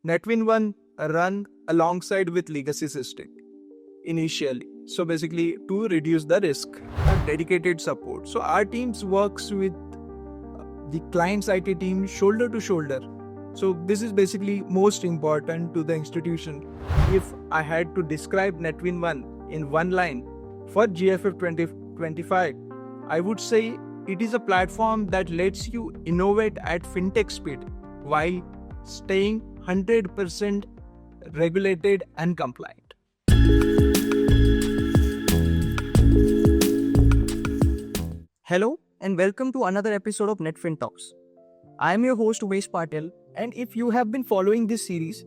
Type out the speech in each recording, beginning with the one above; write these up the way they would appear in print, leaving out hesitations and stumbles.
NetwinOne run alongside with legacy system initially. So basically to reduce the risk, dedicated support. So our teams works with the client's IT team shoulder to shoulder. So this is basically most important to the institution. If I had to describe NetwinOne in one line for GFF 2025, I would say it is a platform that lets you innovate at fintech speed while staying 100% regulated and compliant. Hello and welcome to another episode of NetfinTalks. I am your host Umesh Patel, and if you have been following this series,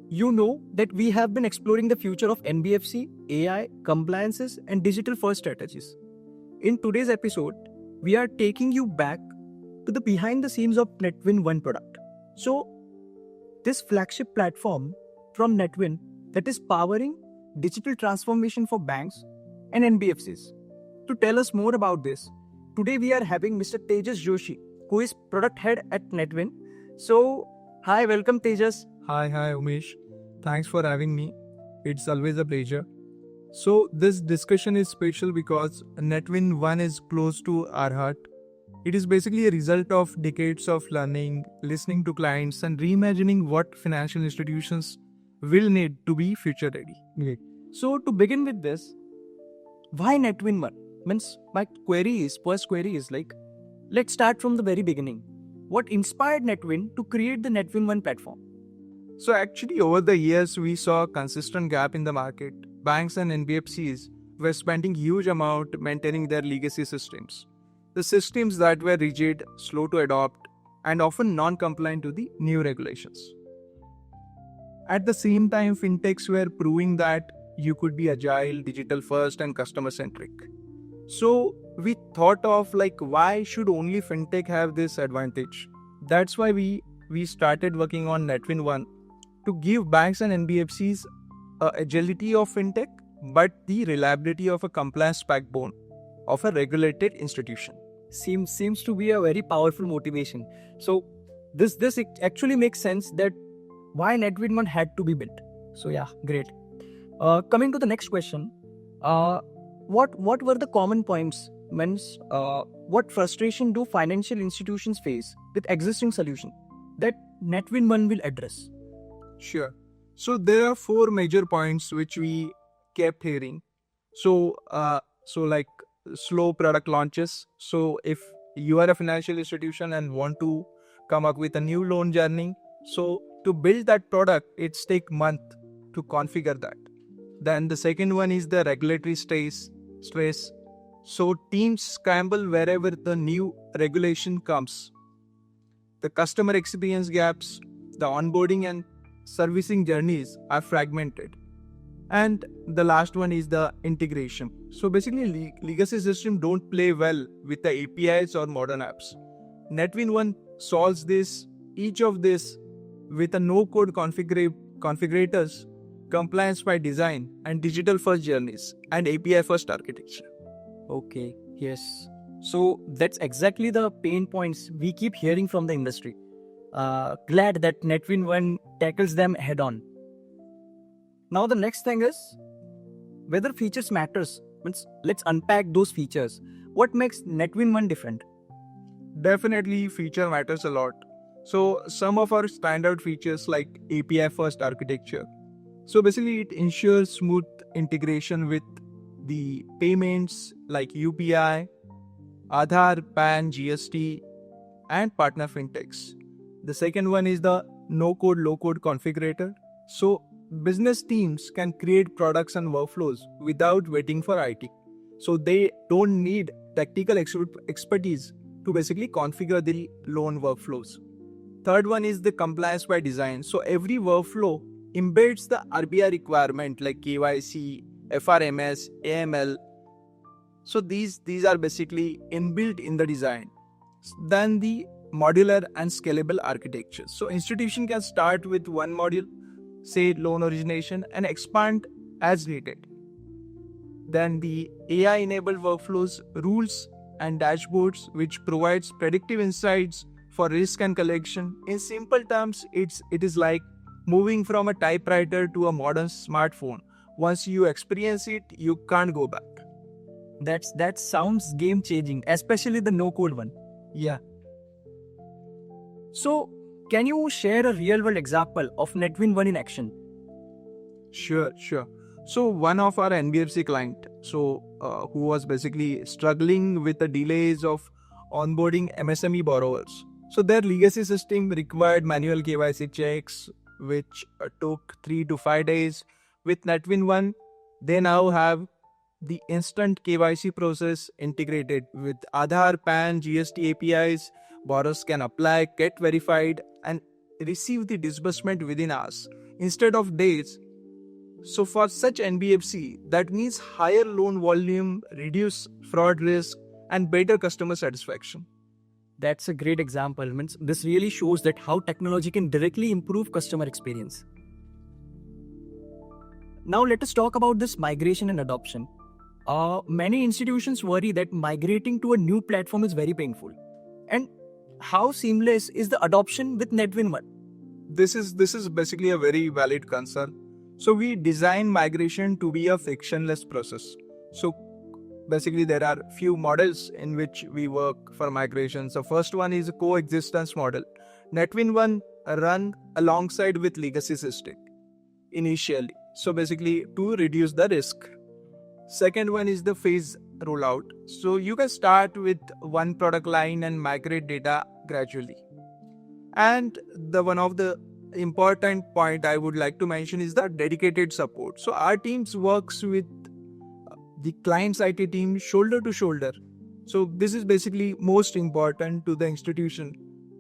you know that we have been exploring the future of NBFC, AI, compliances and digital first strategies. In today's episode, we are taking you back to the behind the scenes of NetwinOne product. So, this flagship platform from Netwin that is powering digital transformation for banks and NBFCs. To tell us more about this, today we are having Mr. Tejas Joshi, who is product head at Netwin. So, hi, welcome Tejas. Hi Umesh. Thanks for having me. It's always a pleasure. So this discussion is special because NetwinOne is close to our heart. It is basically a result of decades of learning, listening to clients and reimagining what financial institutions will need to be future ready. Okay. So to begin with this, why NetwinOne? Means my first query is like, let's start from the very beginning. What inspired Netwin to create the NetwinOne platform? So actually over the years we saw a consistent gap in the market. Banks and NBFCs were spending huge amount maintaining their legacy systems. The systems that were rigid, slow to adopt, and often non-compliant to the new regulations. At the same time, fintechs were proving that you could be agile, digital first, and customer centric. So we thought of why should only fintech have this advantage? That's why we started working on NetwinOne to give banks and NBFCs agility of fintech, but the reliability of a compliance backbone of a regulated institution. Seems to be a very powerful motivation. So this actually makes sense that why NetwinOne had to be built. So yeah, great. Coming to the next question, what were the common points? Means what frustration do financial institutions face with existing solution that NetwinOne will address? Sure. So there are four major points which we kept hearing. So slow product launches. So if you are a financial institution and want to come up with a new loan journey, so to build that product, it's take month to configure that. Then the second one is the regulatory stress. So teams scramble wherever the new regulation comes. The customer experience gaps, the onboarding and servicing journeys are fragmented. And the last one is the integration. So basically legacy systems don't play well with the APIs or modern apps. NetwinOne solves each of this with a no-code configurators, compliance by design, and digital-first journeys, and API-first architecture. Okay, yes. So that's exactly the pain points we keep hearing from the industry. Glad that NetwinOne tackles them head-on. Now the next thing is whether features matters. Means let's unpack those features. What makes NetwinOne different? Definitely feature matters a lot. So some of our standard features like API first architecture. So basically it ensures smooth integration with the payments like UPI, Aadhaar, PAN, GST and partner fintechs. The second one is the no-code, low-code configurator. So business teams can create products and workflows without waiting for IT. So they don't need technical expertise to basically configure the loan workflows. Third one is the compliance by design. So every workflow embeds the RBI requirement like KYC, FRMS, AML. So these are basically inbuilt in the design. Then the modular and scalable architecture. So institution can start with one module, say loan origination, and expand as needed. Then the AI-enabled workflows, rules and dashboards which provides predictive insights for risk and collection. In simple terms, it is like moving from a typewriter to a modern smartphone. Once you experience it, you can't go back. That sounds game changing, especially the no code one. Yeah. So, can you share a real world example of NetwinOne in action? Sure. So one of our NBFC client, who was basically struggling with the delays of onboarding MSME borrowers. So their legacy system required manual KYC checks, which took 3 to 5 days. With NetwinOne, they now have the instant KYC process integrated with Aadhaar, PAN, GST APIs. Borrowers can apply, get verified, and receive the disbursement within hours instead of days. So for such NBFC, that means higher loan volume, reduced fraud risk, and better customer satisfaction. That's a great example. Means this really shows that how technology can directly improve customer experience. Now let us talk about this migration and adoption. Many institutions worry that migrating to a new platform is very painful. And how seamless is the adoption with NetwinOne? This is basically a very valid concern. So we design migration to be a frictionless process. So basically there are few models in which we work for migration. So first one is a coexistence model. NetwinOne run alongside with legacy system initially. So basically to reduce the risk. Second one is the phase rollout. So you can start with one product line and migrate data gradually. And the one of the important point I would like to mention is the dedicated support. So our teams works with the client's IT team shoulder to shoulder. So this is basically most important to the institution,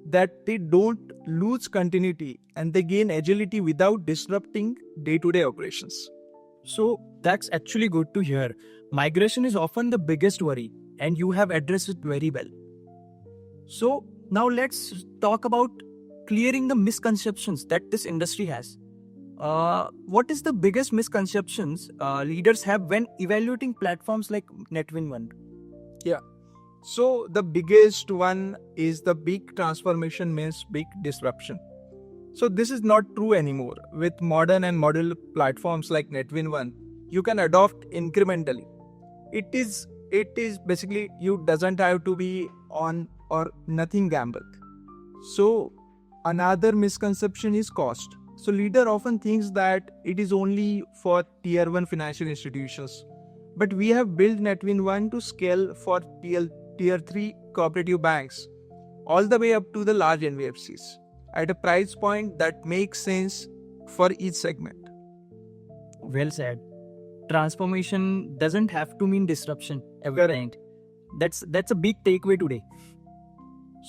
that they don't lose continuity and they gain agility without disrupting day-to-day operations. So that's actually good to hear. Migration is often the biggest worry, and you have addressed it very well. So now let's talk about clearing the misconceptions that this industry has. What is the biggest misconceptions leaders have when evaluating platforms like NetwinOne? Yeah. So the biggest one is the big transformation means big disruption. So this is not true anymore. With modern and model platforms like NetwinOne, you can adopt incrementally. It is basically, you doesn't have to be on or nothing gamble. So another misconception is cost. So leader often thinks that it is only for tier 1 financial institutions. But we have built NetwinOne to scale for tier 3 cooperative banks all the way up to the large NBFCs at a price point that makes sense for each segment. Well said. Transformation doesn't have to mean disruption every time. That's a big takeaway today.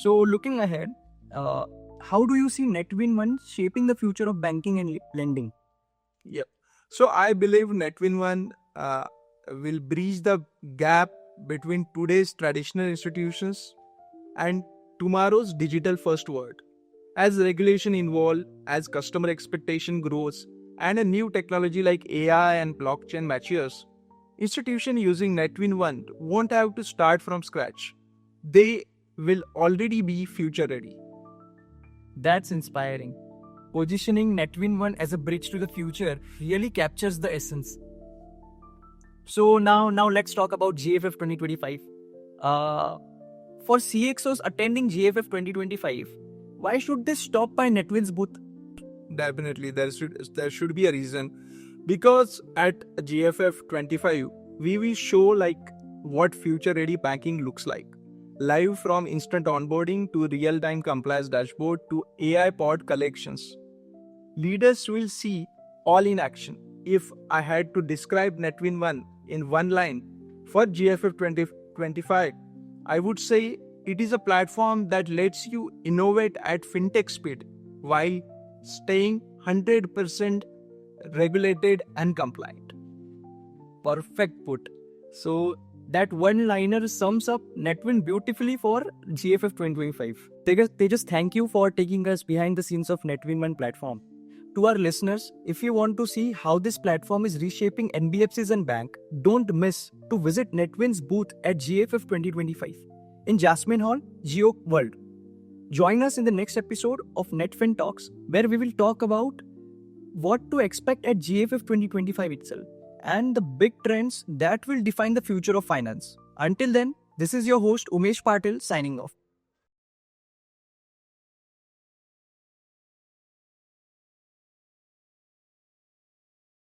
So looking ahead, how do you see NetwinOne shaping the future of banking and lending? Yep. So I believe NetwinOne will bridge the gap between today's traditional institutions and tomorrow's digital first world. As regulation evolves, as customer expectation grows, and a new technology like AI and blockchain matures, institutions using NetwinOne won't have to start from scratch. They will already be future ready. That's inspiring. Positioning NetwinOne as a bridge to the future really captures the essence. So now let's talk about GFF 2025. For CXOs attending GFF 2025, why should they stop by Netwin's booth? Definitely, there should be a reason. Because at GFF 25, we will show what future-ready banking looks like. Live from instant onboarding to real-time compliance dashboard to AI pod collections. Leaders will see all in action. If I had to describe NetwinOne in one line for GFF 2025, I would say it is a platform that lets you innovate at fintech speed while staying 100% regulated and compliant. Perfect put. So that one-liner sums up Netwin beautifully for GFF 2025. Tejas, thank you for taking us behind the scenes of NetwinOne platform. To our listeners, if you want to see how this platform is reshaping NBFCs and bank, don't miss to visit Netwin's booth at GFF 2025 in Jasmine Hall, Geo World. Join us in the next episode of NetfinTalks, where we will talk about what to expect at GFF 2025 itself, and the big trends that will define the future of finance. Until then, this is your host Umesh Patil signing off.